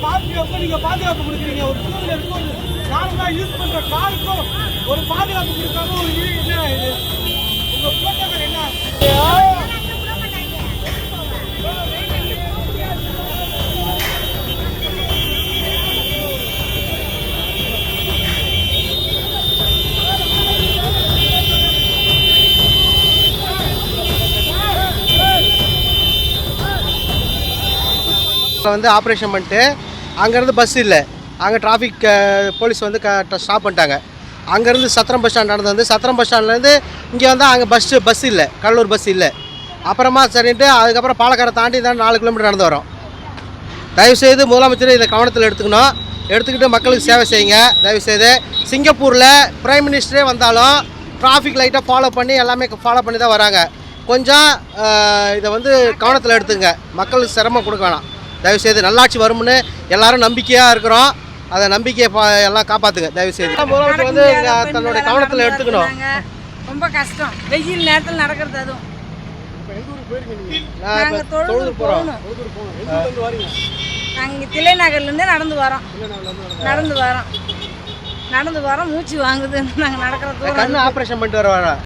பாதுகாப்பு நீங்க பாதுகாப்பு கொடுக்குறீங்க. ஒரு டூ வீலருக்கு ஒரு நார்மலா யூஸ் பண்ற காருக்கும் ஒரு பாதுகாப்பு கொடுக்காம ஒரு என்ன இது உங்க புரோட்டோகால் என்ன? வந்து ஆப்ரேஷன் பண்ணிட்டு அங்கேருந்து பஸ் இல்லை, அங்கே டிராஃபிக் போலீஸ் வந்து ஸ்டாப் பண்ணிட்டாங்க. அங்கேருந்து சத்திரம் பஸ் ஸ்டாண்ட் நடந்து வந்து சத்திரம் பஸ் ஸ்டாண்ட்லேருந்து இங்கே வந்தால் அங்கே பஸ் இல்லை, கடலூர் பஸ் இல்லை. அப்புறமா சரின்ட்டு அதுக்கப்புறம் பாலக்காரை தாண்டி தான் 4 கிலோமீட்டர் நடந்து வரோம். தயவுசெய்து முதலமைச்சர் இதை கவனத்தில் எடுத்துக்கணும், எடுத்துக்கிட்டு மக்களுக்கு சேவை செய்யுங்க தயவுசெய்து. சிங்கப்பூரில் பிரைம் மினிஸ்டரே வந்தாலும் டிராஃபிக் லைட்டாக ஃபாலோ பண்ணி எல்லாமே ஃபாலோ பண்ணி தான் வராங்க. கொஞ்சம் இதை வந்து கவனத்தில் எடுத்துங்க, மக்களுக்கு சிரமம் கொடுக்க வேணாம் தயவுசெய்து. நல்லாட்சி வரும்னு எல்லாரும் நம்பிக்கையாக இருக்கிறோம், அதை நம்பிக்கையை எல்லாம் காப்பாற்றுங்க தயவுசெய்து. முதலமைச்சர் வந்து தன்னுடைய கவனத்தில் எடுத்துக்கணும். ரொம்ப கஷ்டம் வெயில் நேரத்தில் நடக்கிறது. அதுவும் நாங்கள் தில்லைநகர்லேருந்தே நடந்து வரோம் மூச்சு வாங்குது நாங்கள் நடக்கிற. கண்ணு ஆப்ரேஷன் பண்ணிட்டு வர